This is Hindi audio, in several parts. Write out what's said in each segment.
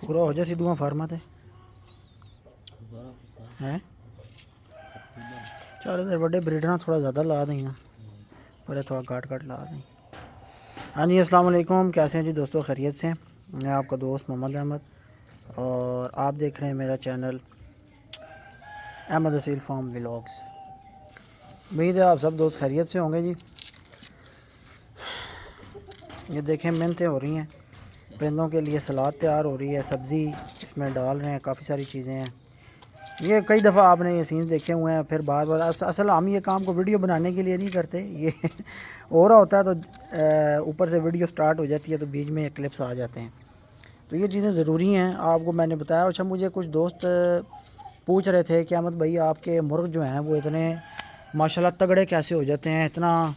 पूरा हो जाए सिद्धू फार्मा ते हैं चल इधर बड़े ब्रीडर थोड़ा ज़्यादा ला दें ना, पर थोड़ा घट ला दें। हाँ जी, अस्सलाम वालेकुम, कैसे हैं जी दोस्तों, खैरियत से। मैं आपका दोस्त मोहम्मद अहमद और आप देख रहे हैं मेरा channel Ahmed Aseel farm vlogs. उम्मीद है आप सब दोस्त खैरियत से होंगे जी। ये देखें मेहनतें हो रही हैं, परिंदों के लिए सलाद तैयार हो रही है, सब्ज़ी इसमें डाल रहे हैं, काफ़ी सारी चीज़ें हैं। ये कई दफ़ा आपने ये सीन देखे हुए हैं, फिर बार बार असल हम ये काम को वीडियो बनाने के लिए नहीं करते, ये हो रहा होता है तो ऊपर से वीडियो स्टार्ट हो जाती है तो बीच में क्लिप्स आ जाते हैं। तो ये चीज़ें ज़रूरी हैं, आपको मैंने बताया। अच्छा, मुझे कुछ दोस्त पूछ रहे थे कि अहमद भाई आपके मुर्ग जो हैं वो इतने माशाल्लाह तगड़े कैसे हो जाते हैं, इतना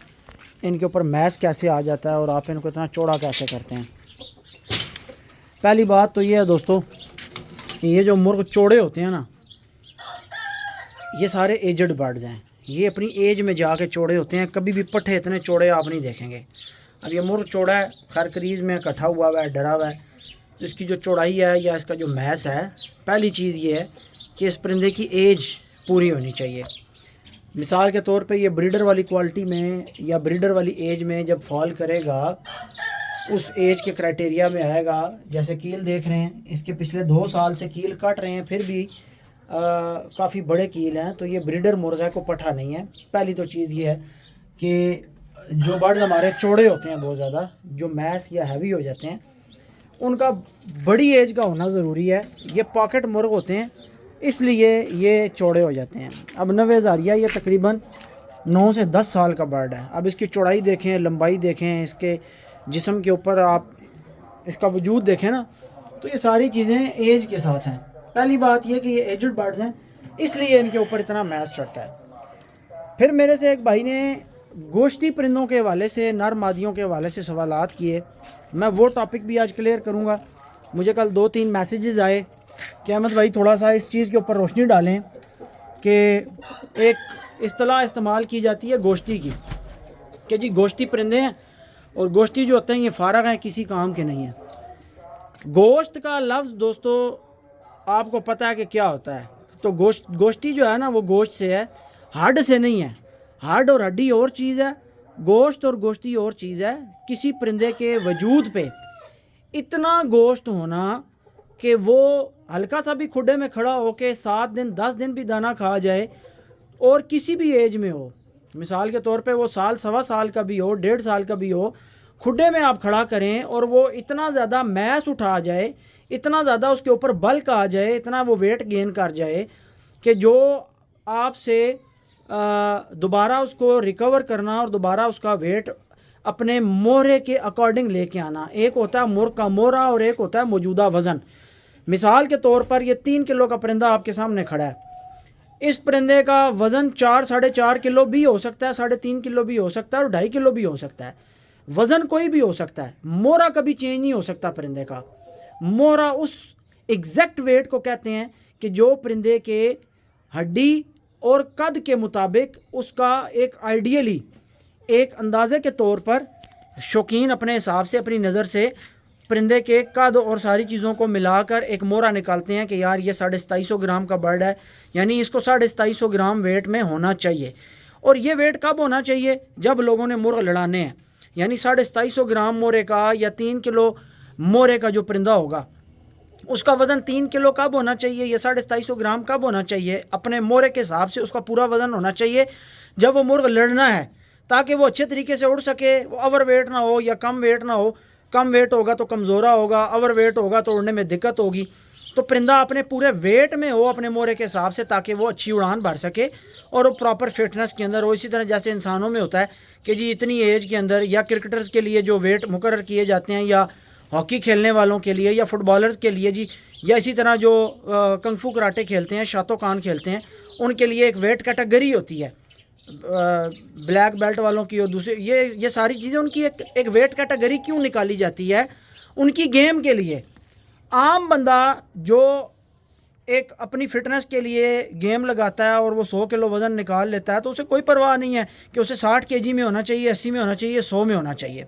इनके ऊपर मैस कैसे आ जाता है और आप इनको इतना चौड़ा कैसे करते हैं। पहली बात तो ये है दोस्तों कि ये जो मुर्ग चौड़े होते हैं ना, ये सारे एजड बर्ड्स हैं, ये अपनी एज में जाके चौड़े होते हैं, कभी भी पट्ठे इतने चौड़े आप नहीं देखेंगे। अब ये मुर्ग चौड़ा है, खर करीज में इकट्ठा हुआ है, डरा हुआ है, तो इसकी जो चौड़ाई है या इसका जो मैस है, पहली चीज़ ये है कि इस परिंदे की एज पूरी होनी चाहिए। मिसाल के तौर पे ये ब्रीडर वाली क्वालिटी में या ब्रीडर वाली एज में जब फॉल करेगा, उस एज के क्राइटेरिया में आएगा। जैसे कील देख रहे हैं, इसके पिछले 2 साल से कील काट रहे हैं, फिर भी काफ़ी बड़े कील हैं, तो ये ब्रीडर मुर्गा को पठा नहीं है। पहली तो चीज़ ये है कि जो बर्ड्स हमारे चौड़े होते हैं बहुत ज़्यादा, जो मैस या हैवी हो जाते हैं, उनका बड़ी एज का होना ज़रूरी है। ये पॉकेट मुर्ग होते हैं, इसलिए ये चौड़े हो जाते हैं। अब नवे हज़ारिया ये तकरीबन 9 से 10 साल का बर्ड है। अब इसकी चौड़ाई देखें, लंबाई देखें, इसके जिस्म के ऊपर आप इसका वजूद देखें ना, तो ये सारी चीज़ें एज के साथ हैं। पहली बात ये कि ये एजड बर्ड्स हैं, इसलिए इनके ऊपर इतना मैस चढ़ता है। फिर मेरे से एक भाई ने गोश्ती परिंदों के हवाले से, नर मादियों के हवाले से सवालात किए, मैं वो टॉपिक भी आज क्लियर करूँगा। मुझे कल 2-3 मैसेजेस आए कि अहमद भाई थोड़ा सा इस चीज़ के ऊपर रोशनी डालें कि एक इस्तेलाह इस्तेमाल की जाती है गोश्ती की, कि जी गोश्ती परिंदे हैं और गोश्ती जो होते हैं ये फारग हैं, किसी काम के नहीं है। गोश्त का लफ्ज़ दोस्तों आपको पता है कि क्या होता है। तो गोश्ती जो है ना, वो गोश्त से है, हड्ड से नहीं है। हड्ड और हड्डी और चीज़ है, गोश्त और गोश्ती और चीज़ है। किसी परिंदे के वजूद पे इतना गोश्त होना कि वो हल्का सा भी खुडे में खड़ा हो के 7 दिन 10 दिन भी दाना खा जाए, और किसी भी एज में हो, मिसाल के तौर पे वो साल, सवा साल का भी हो, 1.5 साल का भी हो, खुडे में आप खड़ा करें और वो इतना ज़्यादा मैस उठा जाए, इतना ज़्यादा उसके ऊपर बल्क आ जाए, इतना वो वेट गेन कर जाए कि जो आपसे दोबारा उसको रिकवर करना और दोबारा उसका वेट अपने मोहरे के अकॉर्डिंग लेके आना, एक होता है मुर्ग का मोहरा और एक होता है मौजूदा वज़न। मिसाल के तौर पर ये 3 किलो का परिंदा आपके सामने खड़ा है, इस परिंदे का वज़न 4-4.5 किलो भी हो सकता है, 3.5 किलो भी हो सकता है और 2.5 किलो भी हो सकता है। वज़न कोई भी हो सकता है, मोहरा कभी चेंज नहीं हो सकता परिंदे का। मोहरा उस एग्जैक्ट वेट को कहते हैं कि जो परिंदे के हड्डी और कद के मुताबिक उसका एक आइडियली एक अंदाजे के तौर पर शौकीन अपने हिसाब से, अपनी नज़र से परिंदे के कद और सारी चीज़ों को मिलाकर एक मोहरा निकालते हैं कि यार ये 2750 ग्राम का बर्ड है, यानी इसको 2750 ग्राम वेट में होना चाहिए। और ये वेट कब होना चाहिए? जब लोगों ने मुर्ग लड़ाने हैं, यानी 2750 ग्राम मोहरे का या 3 किलो मोहरे का जो परिंदा होगा उसका वज़न 3 किलो कब होना चाहिए, या 2750 ग्राम कब होना चाहिए? अपने मोहरे के हिसाब से उसका पूरा वज़न होना चाहिए जब वो मुर्ग लड़ना है, ताकि वो अच्छे तरीके से उड़ सके, वो ओवर वेट ना हो या कम वेट ना हो। कम वेट होगा तो कमज़ोरा होगा, ओवर वेट होगा तो उड़ने में दिक्कत होगी। तो परिंदा अपने पूरे वेट में हो अपने मोहरे के हिसाब से, ताकि वो अच्छी उड़ान भर सके और वो प्रॉपर फिटनेस के अंदर हो। इसी तरह जैसे इंसानों में होता है कि जी इतनी एज के अंदर, या क्रिकेटर्स के लिए जो वेट मुकर्रर किए जाते हैं, या हॉकी खेलने वालों के लिए, या फुटबॉलर्स के लिए जी, या इसी तरह जो कंगफू कराटे खेलते हैं, शातो कान खेलते हैं, उनके लिए एक वेट कैटेगरी होती है, ब्लैक बेल्ट वालों की। और दूसरे ये सारी चीज़ें उनकी एक वेट कैटेगरी क्यों निकाली जाती है? उनकी गेम के लिए। आम बंदा जो एक अपनी फ़िटनेस के लिए गेम लगाता है और वो 100 किलो वज़न निकाल लेता है, तो उसे कोई परवाह नहीं है कि उसे 60 केजी में होना चाहिए, 80 में होना चाहिए, 100 में होना चाहिए।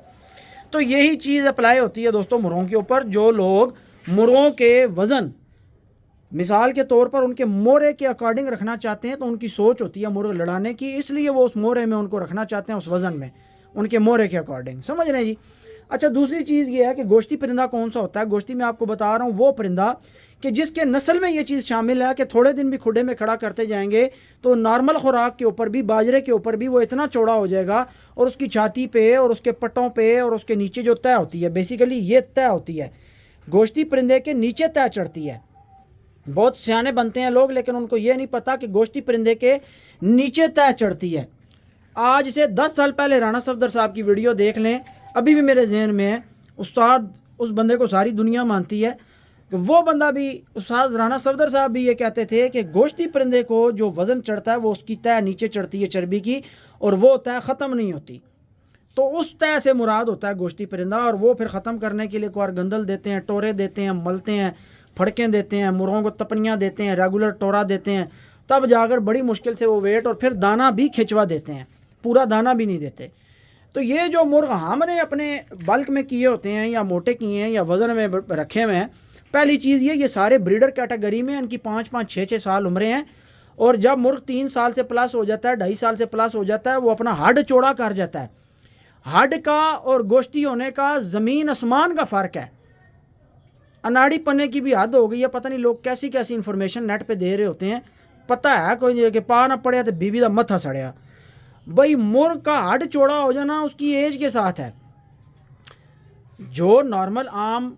तो यही चीज़ अप्लाई होती है दोस्तों मुर्गों के ऊपर। जो लोग मुर्गों के वज़न मिसाल के तौर पर उनके मोरे के अकॉर्डिंग रखना चाहते हैं, तो उनकी सोच होती है मुर्ग लड़ाने की, इसलिए वो उस मोरे में उनको रखना चाहते हैं, उस वज़न में, उनके मोरे के अकॉर्डिंग। समझ रहे हैं जी। अच्छा, दूसरी चीज़ ये है कि गोश्ती परिंदा कौन सा होता है। गोश्ती में आपको बता रहा हूँ वो परिंदा कि जिसके नस्ल में ये चीज़ शामिल है कि थोड़े दिन भी खुडे में खड़ा करते जाएंगे तो नॉर्मल खुराक के ऊपर भी, बाजरे के ऊपर भी वो इतना चौड़ा हो जाएगा, और उसकी छाती पे और उसके पट्टों पे और उसके नीचे जो तय होती है, बेसिकली ये तय होती है, गोश्ती परिंदे के नीचे तय चढ़ती है। बहुत सियाने बनते हैं लोग, लेकिन उनको ये नहीं पता कि गोश्ती परिंदे के नीचे तय चढ़ती है। आज से 10 साल पहले राणा सफदर साहब की वीडियो देख लें, अभी भी मेरे जहन में है। उस्ताद, उस बंदे को सारी दुनिया मानती है कि वो बंदा भी, उस्ताद राणा सफदर साहब भी ये कहते थे कि गोश्ती परिंदे को जो वज़न चढ़ता है वो उसकी तय नीचे चढ़ती है चर्बी की, और वो तय ख़त्म नहीं होती। तो उस तय से मुराद होता है गोश्ती परिंदा, और वो फिर ख़त्म करने के लिए एक बार गंदल देते हैं, टोरे देते हैं, मलते हैं, फड़कें देते हैं, मुर्गों को तपनियाँ देते हैं, रेगुलर टोरा देते हैं, तब जाकर बड़ी मुश्किल से वो वेट, और फिर दाना भी खिंचवा देते हैं, पूरा दाना भी नहीं देते। तो ये जो मुर्ग हमने अपने बल्क में किए होते हैं, या मोटे किए हैं, या वज़न में रखे हुए हैं, पहली चीज़ ये सारे ब्रीडर कैटेगरी में, इनकी 5-5, 6-6 साल उम्रें हैं, और जब मुर्ग 3 साल से प्लस हो जाता है, 2.5 साल से प्लस हो जाता है, वो अपना हड चौड़ा कर जाता है। हड का और गोश्ती होने का ज़मीन आसमान का फ़र्क है। अनाड़ी पन्ने की भी हद हो गई है, पता नहीं लोग कैसी कैसी इन्फॉर्मेशन नेट पे दे रहे होते हैं, पता है कोई कि पा ना पड़े तो बीबी का मत्था सड़िया। भाई मुर्ग का हड चौड़ा हो जाना उसकी एज के साथ है। जो नॉर्मल आम,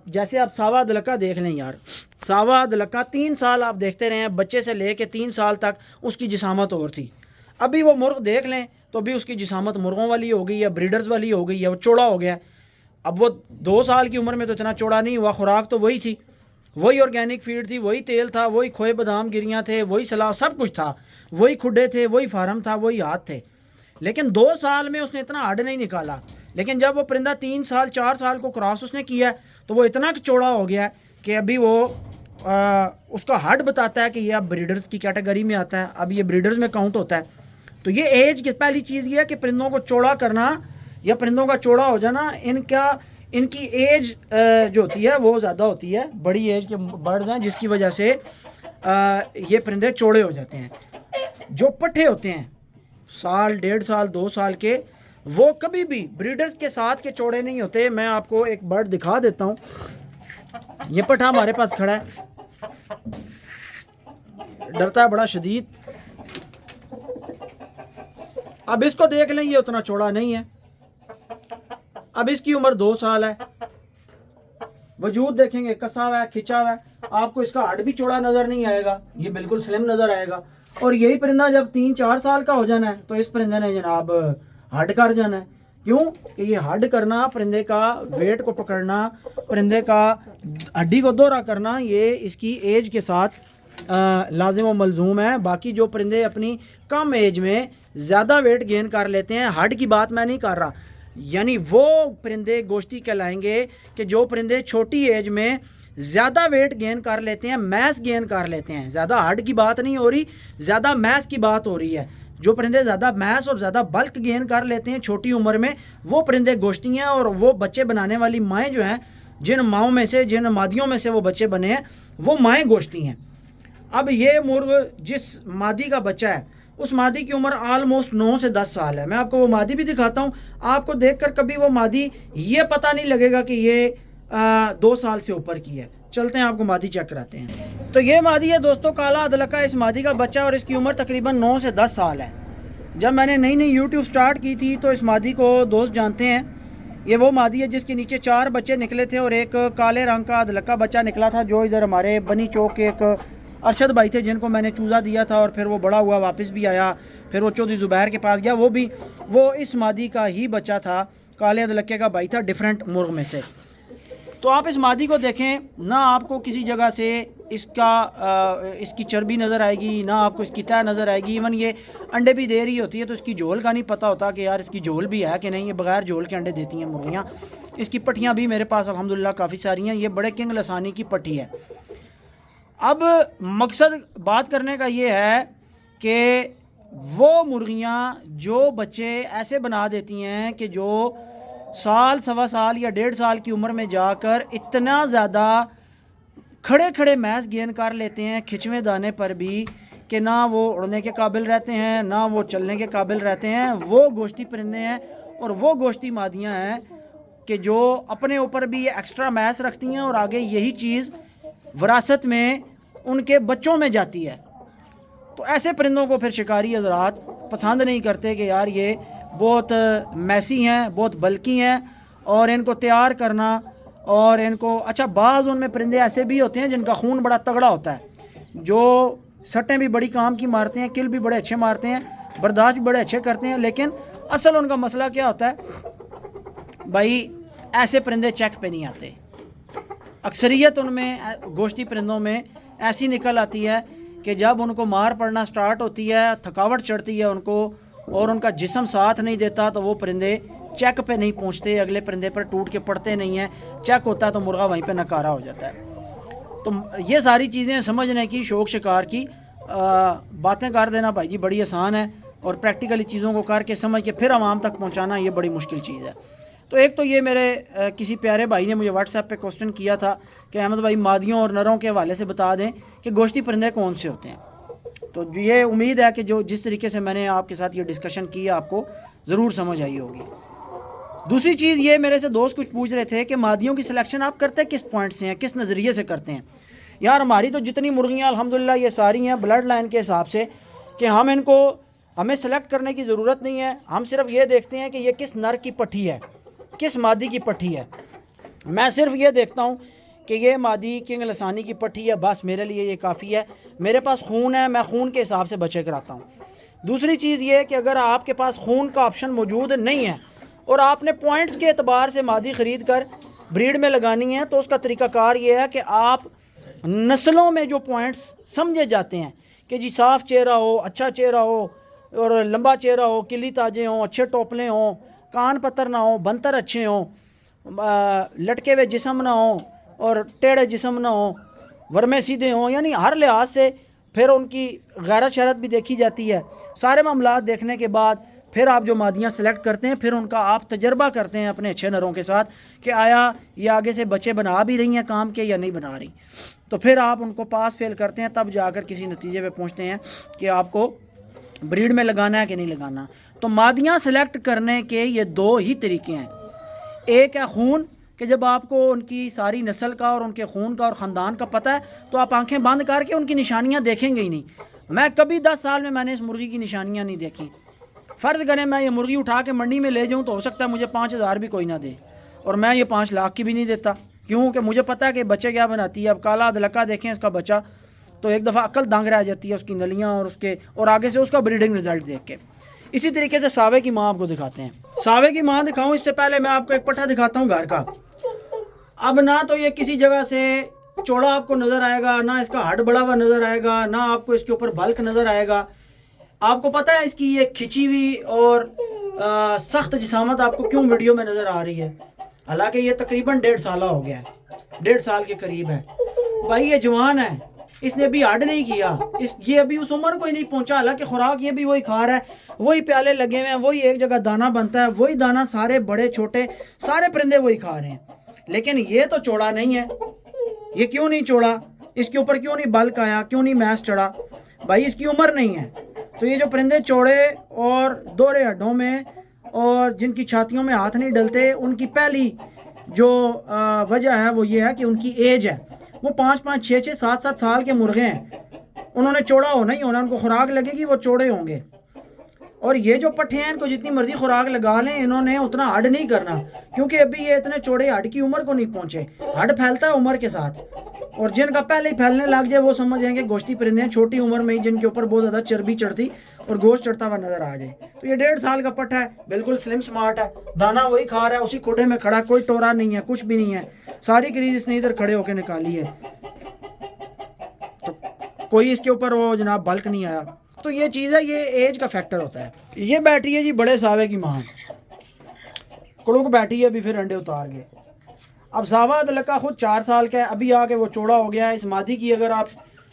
जैसे आप सावा अदलका देख लें यार, सावा अदलका 3 साल आप देखते रहे, बच्चे से ले कर 3 साल तक उसकी जिसामत और थी। अभी वो मुर्ग देख लें तो अभी उसकी जिसामत मुर्गों वाली हो गई है, ब्रीडर्स वाली हो गई है, वो चौड़ा हो गया। अब वो 2 साल की उम्र में तो इतना चौड़ा नहीं हुआ, खुराक तो वही थी, वही ऑर्गेनिक फीड थी, वही तेल था, वही खोए बादाम गिरियाँ थे, वही सलाह, सब कुछ था, वही खुडे थे, वही फार्म था, वही हाथ थे। लेकिन 2 साल में उसने इतना हड नहीं निकाला। लेकिन जब वो परिंदा 3 साल 4 साल को क्रॉस उसने किया तो वो इतना चौड़ा हो गया कि अभी वो उसका हड बताता है कि ये अब ब्रीडर्स की कैटेगरी में आता है, अब ये ब्रीडर्स में काउंट होता है। तो ये एज की पहली चीज़ ये है कि परिंदों को चौड़ा करना या परिंदों का चौड़ा हो जाना, इनकी एज जो होती है वो ज़्यादा होती है, बड़ी एज के बर्ड्स हैं, जिसकी वजह से ये परिंदे चौड़े हो जाते हैं। जो पट्ठे होते हैं साल, 1.5 साल, 2 साल के, वो कभी भी ब्रीडर्स के साथ के चौड़े नहीं होते। मैं आपको एक बर्ड दिखा देता हूँ, ये पट्ठा हमारे पास खड़ा है, डरता है बड़ा शदीद। अब इसको देख लें, ये उतना चौड़ा नहीं है, अब इसकी उम्र 2 साल है, वजूद देखेंगे कसा हुआ है, खिंचा हुआ है, आपको इसका हड भी चौड़ा नज़र नहीं आएगा, ये बिल्कुल स्लिम नज़र आएगा। और यही परिंदा जब 3-4 साल का हो जाना है तो इस परिंदे ने जनाब हड कर जाना है। क्यों कि ये हड करना, परिंदे का वेट को पकड़ना, परिंदे का हड्डी को दोहरा करना, ये इसकी एज के साथ लाजिम व मलजूम है। बाकी जो परिंदे अपनी कम एज में ज़्यादा वेट गेन कर लेते हैं, हड की बात मैं नहीं कर रहा, यानी वो परिंदे गोश्ती कहलाएंगे कि जो परिंदे छोटी एज में ज़्यादा वेट गेन कर लेते हैं, मैस गेन कर लेते हैं। ज़्यादा हड की बात नहीं हो रही, ज़्यादा मैस की बात हो रही है। जो परिंदे ज़्यादा मैस और ज़्यादा बल्क गेन कर लेते हैं छोटी उम्र में, वो परिंदे गोश्ती हैं। और वो बच्चे बनाने वाली माएँ जो हैं, जिन माओं में से, जिन मादियों में से वो बच्चे बने हैं, वो माएँ गोश्ती हैं। अब ये मुर्ग जिस मादी का बच्चा है, उस मादी की उम्र आलमोस्ट 9 से 10 साल है। मैं आपको वो मादी भी दिखाता हूँ, आपको देखकर कभी वो मादी ये पता नहीं लगेगा कि ये 2 साल से ऊपर की है। चलते हैं आपको मादी चेक कराते हैं। तो ये मादी है दोस्तों, काला अदलका, इस मादी का बच्चा, और इसकी उम्र तकरीबन 9 से 10 साल है। जब मैंने नई नई यूट्यूब स्टार्ट की थी तो इस मादी को दोस्त जानते हैं। ये वो मादी है जिसके नीचे 4 बच्चे निकले थे और एक काले रंग का अदलका बच्चा निकला था, जो इधर हमारे बनी चौक के एक अरशद भाई थे जिनको मैंने चूज़ा दिया था, और फिर वो बड़ा हुआ वापस भी आया, फिर वो चौधरी ज़ुबैर के पास गया, वो इस मादी का ही बच्चा था, काले अदलके का भाई था, डिफरेंट मुर्ग में से। तो आप इस मादी को देखें ना, आपको किसी जगह से इसकी चर्बी नज़र आएगी, ना आपको इसकी तय नज़र आएगी। इवन ये अंडे भी दे रही होती है तो इसकी झोल का नहीं पता होता कि यार इसकी झोल भी है कि नहीं। ये बगैर झोल के अंडे देती हैं मुर्गियाँ। इसकी पट्टियाँ भी मेरे पास अल्हम्दुलिल्लाह काफ़ी सारी हैं। ये बड़े किंग लसानी की पट्टी है। अब मकसद बात करने का ये है कि वो मुर्गियाँ जो बच्चे ऐसे बना देती हैं कि जो साल सवा साल या 1.5 साल की उम्र में जाकर इतना ज़्यादा खड़े खड़े मैस गेन कर लेते हैं खिंचवे दाने पर भी कि ना वो उड़ने के काबिल रहते हैं ना वो चलने के काबिल रहते हैं। वो गोश्ती परिंदे हैं और वो गोश्ती मादियाँ हैं कि जो अपने ऊपर भी ये एक्स्ट्रा मैस रखती हैं और आगे यही चीज़ विरासत में उनके बच्चों में जाती है। तो ऐसे परिंदों को फिर शिकारी हज़रात पसंद नहीं करते कि यार ये बहुत मैसी हैं, बहुत बल्कि हैं और इनको तैयार करना और इनको अच्छा बाज़ उनमें परिंदे ऐसे भी होते हैं जिनका खून बड़ा तगड़ा होता है, जो सट्टें भी बड़ी काम की मारते हैं, किल भी बड़े अच्छे मारते हैं, बर्दाश्त भी बड़े अच्छे करते हैं। लेकिन असल उनका मसला क्या होता है भाई, ऐसे परिंदे चेक पे नहीं आते। अक्सरियत उनमें गोश्ती परिंदों में ऐसी निकल आती है कि जब उनको मार पड़ना स्टार्ट होती है, थकावट चढ़ती है उनको और उनका जिस्म साथ नहीं देता तो वो परिंदे चेक पे नहीं पहुंचते, अगले परिंदे पर टूट के पड़ते नहीं हैं। चेक होता है तो मुर्गा वहीं पे नकारा हो जाता है। तो ये सारी चीज़ें समझने की, शौक शिकार की बातें कर देना भाई जी बड़ी आसान है और प्रैक्टिकली चीज़ों को करके समझ के फिर आवाम तक पहुँचाना ये बड़ी मुश्किल चीज़ है। तो एक तो ये मेरे किसी प्यारे भाई ने मुझे व्हाट्सएप पे क्वेश्चन किया था कि अहमद भाई मादियों और नरों के हवाले से बता दें कि गोश्ती परिंदे कौन से होते हैं। तो ये उम्मीद है कि जो जिस तरीके से मैंने आपके साथ ये डिस्कशन की आपको ज़रूर समझ आई होगी। दूसरी चीज़ ये मेरे से दोस्त कुछ पूछ रहे थे कि मादियों की सिलेक्शन आप करते किस पॉइंट से हैं, किस नज़रिए से करते हैं। यार हमारी तो जितनी मुर्गियाँ अल्हम्दुलिल्लाह ये सारी हैं ब्लड लाइन के हिसाब से कि हमें सेलेक्ट करने की ज़रूरत नहीं है। हम सिर्फ ये देखते हैं कि ये किस नर की पट्टी है, किस मादी की पट्टी है। मैं सिर्फ ये देखता हूँ कि ये मादी किंग लसानी की पट्टी है, बस मेरे लिए ये काफ़ी है। मेरे पास खून है, मैं खून के हिसाब से बच्चे कराता हूँ। दूसरी चीज़ ये कि अगर आपके पास खून का ऑप्शन मौजूद नहीं है और आपने पॉइंट्स के एतबार से मादी ख़रीद कर ब्रीड में लगानी है तो उसका तरीक़ाकार ये है कि आप नस्लों में जो पॉइंट्स समझे जाते हैं कि जी साफ़ चेहरा हो, अच्छा चेहरा हो और लंबा चेहरा हो, किली ताजे हों, अच्छे टोपले हों, कान पत्तर ना हो, बंतर अच्छे हों, लटके हुए जिस्म ना हो और टेढ़े जिस्म ना हो, वर्मे सीधे हों, यानी हर लिहाज से फिर उनकी गैरत शरत भी देखी जाती है। सारे मामलात देखने के बाद फिर आप जो मादियाँ सेलेक्ट करते हैं फिर उनका आप तजर्बा करते हैं अपने अच्छे नरों के साथ कि आया ये आगे से बच्चे बना भी रही हैं काम के या नहीं बना रही। तो फिर आप उनको पास फेल करते हैं, तब जाकर किसी नतीजे पे पहुंचते हैं कि आपको ब्रीड में लगाना है कि नहीं लगाना। तो मादियाँ सेलेक्ट करने के ये दो ही तरीके हैं। एक है खून कि जब आपको उनकी सारी नस्ल का और उनके खून का और ख़ानदान का पता है तो आप आंखें बंद करके उनकी निशानियाँ देखेंगे ही नहीं। मैं कभी 10 साल में मैंने इस मुर्गी की निशानियाँ नहीं देखी। फ़र्ज़ करें मैं ये मुर्गी उठा के मंडी में ले जाऊँ तो हो सकता है मुझे 5,000 भी कोई ना दे और मैं ये 5 लाख की भी नहीं देता, क्योंकि मुझे पता है कि बच्चे क्या बनाती है। अब काला अदलका देखें इसका बच्चा तो एक दफ़ा अक्ल दंग रह जाती है उसकी नलियाँ और आगे से उसका ब्रीडिंग रिज़ल्ट देख के। इसी तरीके से सावे की माँ आपको दिखाते हैं। सावे की माँ दिखाऊँ इससे पहले मैं आपको एक पट्ठा दिखाता हूँ घर का। अब ना तो ये किसी जगह से चौड़ा आपको नज़र आएगा, ना इसका हड बड़ा हुआ नज़र आएगा, ना आपको इसके ऊपर बल्क नज़र आएगा। आपको पता है इसकी ये खिंची हुई और सख्त जिसामत आपको क्यों वीडियो में नज़र आ रही है? हालांकि ये तकरीबन 1.5 साल हो गया है, 1.5 साल के करीब है भाई। ये जवान है, इसने अभी हड नहीं किया, ये अभी उस उम्र को ही नहीं पहुंचा। हालांकि खुराक ये भी वही खा रहा है, वही प्याले लगे हुए हैं, वही एक जगह दाना बनता है, वही दाना सारे बड़े छोटे सारे परिंदे वही खा रहे हैं। लेकिन ये तो चौड़ा नहीं है। ये क्यों नहीं चौड़ा? इसके ऊपर क्यों नहीं बल्क आया, क्यों नहीं मैस चढ़ा? भाई इसकी उम्र नहीं है। तो ये जो परिंदे चौड़े और दोहरे हड्डों में और जिनकी छातियों में हाथ नहीं डलते, उनकी पहली जो वजह है वो ये है कि उनकी एज है। वो 5-5, 6-6, 7-7 साल के मुर्गे हैं। उन्होंने चौड़ा होना ही होना, उनको खुराक लगेगी वो चौड़े होंगे। और ये जो पट्ठे हैं इनको जितनी मर्जी खुराक लगा लें इन्होंने उतना हड नहीं करना, क्योंकि अभी ये इतने चौड़े हड की उम्र को नहीं पहुंचे। हड फैलता है उम्र के साथ, और जिनका पहले ही फैलने लग जाए वो समझ जाएंगे गोश्ती परिंदे हैं, छोटी उम्र में ही जिनके ऊपर बहुत ज़्यादा चर्बी चढ़ती और गोश्त चढ़ता हुआ नज़र आ जाए। तो ये 1.5 साल का पट्ठा है, बिल्कुल स्लिम स्मार्ट है, दाना वही खा रहा है, उसी खुडे में खड़ा, कोई टोरा नहीं है, कुछ भी नहीं है। सारी क्रीज इसने इधर खड़े होकर निकाली है, तो कोई इसके ऊपर वो जनाब बल्क नहीं आया। तो ये चीज़ है, ये एज का फैक्टर होता है। ये बैठी है जी बड़े सावे की माँ, कुड़ुक बैठी है, अभी फिर अंडे उतार गए। अब सावा अदलका खुद 4 साल का है, अभी आके वो चौड़ा हो गया है। इस मादी की अगर आप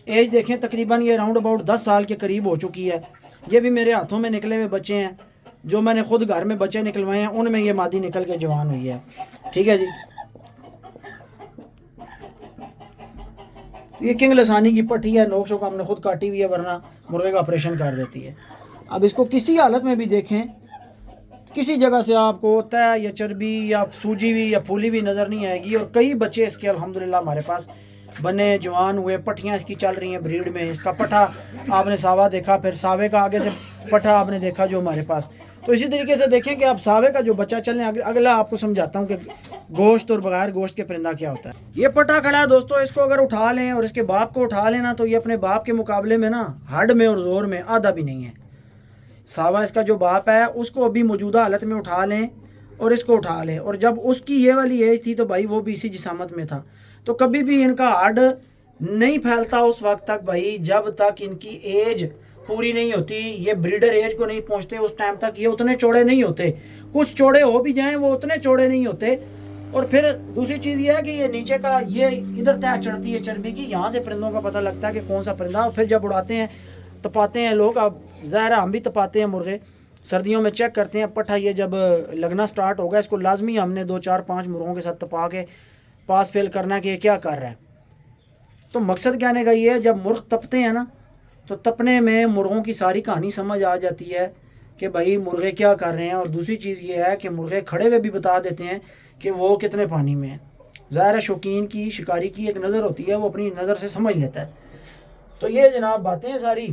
एज देखें तकरीबन ये राउंड अबाउट 10 साल के करीब हो चुकी है। ये भी मेरे हाथों में निकले हुए बच्चे हैं। जो मैंने खुद घर में बच्चे निकलवाए हैं उनमें ये मादी निकल के जवान हुई है। ठीक है जी। तो ये किंग लसानी की पट्टी है, नोक शोक हमने खुद काटी हुई है, वरना मुर्गे का ऑपरेशन कर देती है। अब इसको किसी हालत में भी देखें, किसी जगह से आपको तय या चर्बी या सूजी हुई या फूली हुई नज़र नहीं आएगी। और कई बच्चे इसके अल्हम्दुलिल्लाह हमारे पास बने, जवान हुए, पट्टियाँ इसकी चल रही हैं ब्रीड में। इसका पट्ठा आपने सावा देखा, फिर सावे का आगे से पट्ठा आपने देखा जो हमारे पास। तो इसी तरीके से देखें कि आप सावे का जो बच्चा चलने, अगला आपको समझाता हूँ कि गोश्त और बगैर गोश्त के परिंदा क्या होता है। ये पट्ठा खड़ा है दोस्तों, इसको अगर उठा लें और इसके बाप को उठा लेना तो ये अपने बाप के मुकाबले में ना हड में और जोर में आधा भी नहीं है। सावा इसका जो बाप है उसको अभी मौजूदा हालत में उठा लें और इसको उठा लें, और जब उसकी ये वाली एज थी तो भाई वो भी इसी जिसामत में था। तो कभी भी इनका हड नहीं फैलता उस वक्त तक भाई जब तक इनकी एज पूरी नहीं होती, ये ब्रीडर एज को नहीं पहुंचते उस टाइम तक ये उतने चौड़े नहीं होते। कुछ चौड़े हो भी जाएं वो उतने चौड़े नहीं होते। और फिर दूसरी चीज़ ये है कि ये नीचे का ये इधर तय चढ़ती है चर्बी की, यहाँ से परिंदों का पता लगता है कि कौन सा परिंदा। और फिर जब उड़ाते हैं तपाते हैं लोग, अब ज़ाहिर हम भी तपाते हैं मुर्गे, सर्दियों में चेक करते हैं पट्ठा ये जब लगना स्टार्ट होगा इसको लाजमी हमने 2 4 5 मुर्गों के साथ तपा के पास फेल करना है कि ये क्या कर रहा है। तो मकसद कहने का ये है, जब मुर्ग तपते हैं ना तो तपने में मुर्गों की सारी कहानी समझ आ जाती है कि भाई मुर्गे क्या कर रहे हैं। और दूसरी चीज़ ये है कि मुर्गे खड़े हुए भी बता देते हैं कि वो कितने पानी में है। ज़ाहिर शौकीन की, शिकारी की एक नज़र होती है, वो अपनी नज़र से समझ लेता है। तो ये जनाब बातें हैं सारी।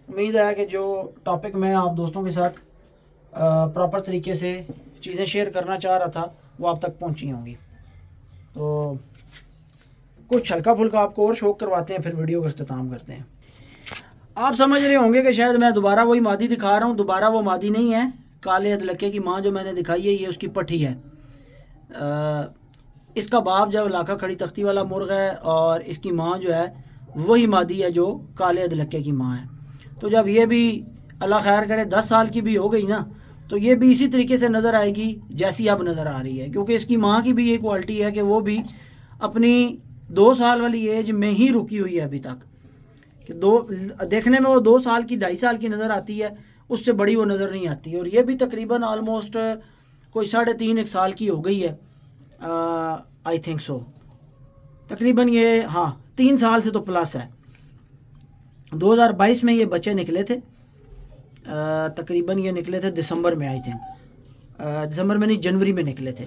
उम्मीद है कि जो टॉपिक मैं आप दोस्तों के साथ प्रॉपर तरीके से चीज़ें शेयर करना चाह रहा था वो आप तक पहुंची होंगी। तो कुछ हल्का फुल्का आपको और शौक करवाते हैं, फिर वीडियो का अख्ताम करते हैं। आप समझ रहे होंगे कि शायद मैं दोबारा वही मादी दिखा रहा हूँ। दोबारा वो मादी नहीं है, काले अदलक्के की माँ जो मैंने दिखाई है ये उसकी पट्टी है। इसका बाप जब लाखा खड़ी तख्ती वाला मुर्ग है और इसकी माँ जो है वही मादी है जो काले अदलक्के की माँ है। तो जब ये भी अल्लाह खैर करे 10 साल की भी हो गई ना तो ये भी इसी तरीके से नज़र आएगी जैसी अब नज़र आ रही है, क्योंकि इसकी माँ की भी ये क्वालिटी है कि वो भी अपनी 2 साल वाली एज में ही रुकी हुई है अभी तक। कि देखने में वो 2 साल की 2.5 साल की नज़र आती है, उससे बड़ी वो नज़र नहीं आती। और ये भी तकरीबन ऑलमोस्ट कोई 3.5 साल की हो गई है, आई थिंक सो तकरीबन ये, हाँ 3 साल से तो प्लस है। 2022 में ये बच्चे निकले थे, तकरीबन ये निकले थे दिसंबर में, आई थिंक दिसंबर में नहीं जनवरी में निकले थे,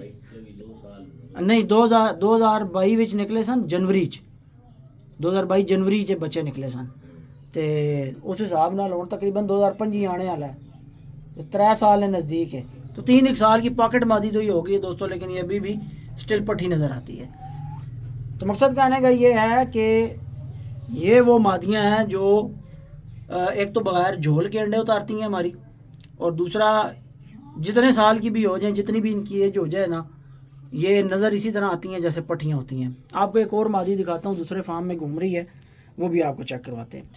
नहीं 2022 विच निकले सन जनवरी 2022 जनवरी च बच्चे निकले सन। तो उस हिसाब नाल हुण तकरीबन 2025 आने वाला है, तो 3 साल है नज़दीक है। तो 3 साल की पॉकेट मादी तो ये हो गई है दोस्तों, लेकिन ये अभी भी स्टिल पट्टी नज़र आती है। तो मकसद कहने का ये है कि ये वो मादियाँ हैं जो एक तो बगैर झोल के अंडे उतारती हैं हमारी, और दूसरा जितने साल की भी हो जाए, जितनी भी इनकी एज हो जाए ना, ये नज़र इसी तरह आती हैं जैसे पट्टियाँ होती हैं। आपको एक और मादी दिखाता हूँ, दूसरे फार्म में घूम रही है, वो भी आपको चेक करवाते हैं।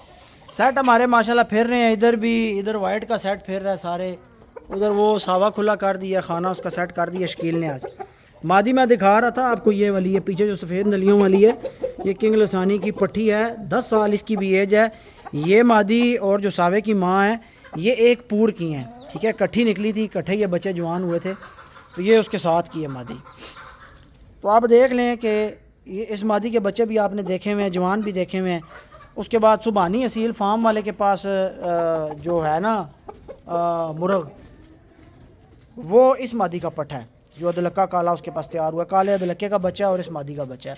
सेट हमारे माशाल्लाह फिर रहे हैं, इधर भी, इधर वाइट का सेट फिर रहा है सारे, उधर वो सावा खुला कर दिया, खाना उसका सेट कर दिया शकील ने। आज मादी मैं दिखा रहा था आपको, ये वाली है पीछे जो सफ़ेद नलियों वाली है, ये किंग लसानी की पट्टी है, 10 साल इसकी भी एज है। ये मादी और जो सावे की माँ है ये एक पूर की हैं, ठीक है, इकट्ठी निकली थी, इकट्ठे ये बच्चे जवान हुए थे, तो ये उसके साथ की है मादी। तो आप देख लें कि ये इस मादी के बच्चे भी आपने देखे हुए हैं, जवान भी देखे हुए हैं। उसके बाद सुबानी असील फार्म वाले के पास जो है ना मुर्ग, वो इस मादी का पट्ठा है जो अदलक्का काला उसके पास तैयार हुआ, काले अदलक्के का बच्चा है और इस मादी का बच्चा है।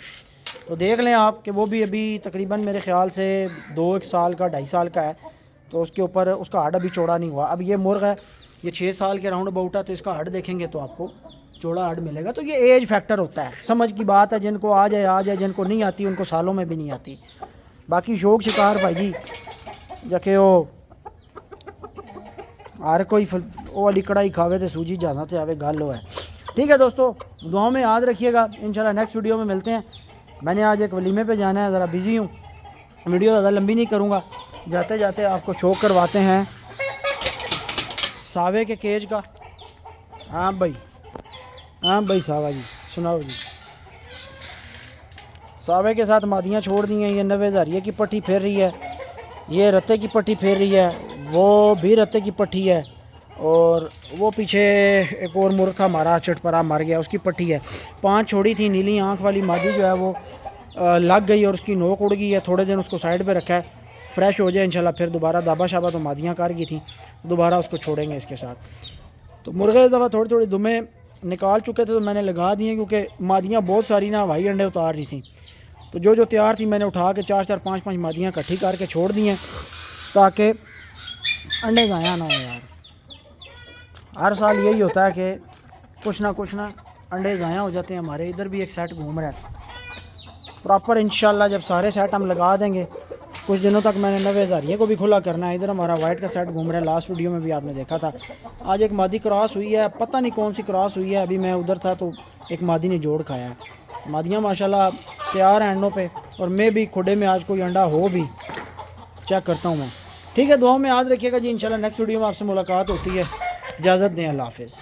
तो देख लें आप कि वो भी अभी तकरीबन मेरे ख्याल से 2 साल का 2.5 साल का है, तो उसके ऊपर उसका हड अभी चौड़ा नहीं हुआ। अब ये मुर्ग है, ये 6 साल के राउंड अबाउट है, तो इसका हड देखेंगे तो आपको चौड़ा हड मिलेगा। तो ये एज फैक्टर होता है, समझ की बात है, जिनको आ जाए, जिनको नहीं आती उनको सालों में भी नहीं आती। बाकी शौक शिकार भाई जी जखे वो हर कोई वो वाली कढ़ाई खावे तो सूजी जाना तो आवे, गल है। ठीक है दोस्तों, दुआओं में याद रखिएगा, इंशाल्लाह नेक्स्ट वीडियो में मिलते हैं। मैंने आज एक वलीमे पे जाना है, ज़रा बिज़ी हूँ, वीडियो ज़्यादा लंबी नहीं करूँगा। जाते जाते आपको शौक करवाते हैं सावे के केज का। हाँ भाई, हाँ भाई सावा जी सुनाओ जी। सावे के साथ मादियाँ छोड़ दी हैं, ये 90,000 की पट्टी फेर रही है, ये रत्ते की पट्टी फेर रही है, वो भी रत्ते की पट्टी है, और वो पीछे एक और मुर्ग था हमारा चटपरा मर गया, उसकी पट्टी है। 5 छोड़ी थी, नीली आँख वाली मादी जो है वो लग गई और उसकी नोक उड़ गई है। थोड़े दिन उसको साइड पे रखा है, फ्रेश हो जाए इंशाल्लाह फिर दोबारा दाबा शाबा तो मादियाँ कर गई थी, दोबारा उसको छोड़ेंगे इसके साथ। तो मुर्गे इस दफ़ा थोड़ी थोड़ी दुमें निकाल चुके थे तो मैंने लगा दिए, क्योंकि मादियाँ बहुत सारी ना हवाई अंडे उतार रही थी। तो जो जो तैयार थी मैंने उठा के 4-4 5-5 मादियाँ इकट्ठी करके छोड़ दी हैं, ताकि अंडे ज़ाया ना हो यार। हर साल यही होता है कि कुछ ना अंडे ज़ाया हो जाते हैं। हमारे इधर भी एक सेट घूम रहा है प्रॉपर। इंशाल्लाह जब सारे सेट हम लगा देंगे, कुछ दिनों तक मैंने 90,000 को भी खुला करना है। इधर हमारा वाइट का सेट घूम रहा है, लास्ट वीडियो में भी आपने देखा था। आज एक मादी क्रॉस हुई है, पता नहीं कौन सी क्रॉस हुई है, अभी मैं उधर था तो एक मादी ने जोड़ खाया है। मादियाँ माशाल्लाह तैयार हैं अंडों पे, और मैं भी खुडे में आज कोई अंडा हो भी चेक करता हूँ मैं। ठीक है, दुआ में याद रखिएगा जी। इंशाल्लाह नेक्स्ट वीडियो में आपसे मुलाकात होती है। इजाज़त दें, अल्लाह हाफ़िज़।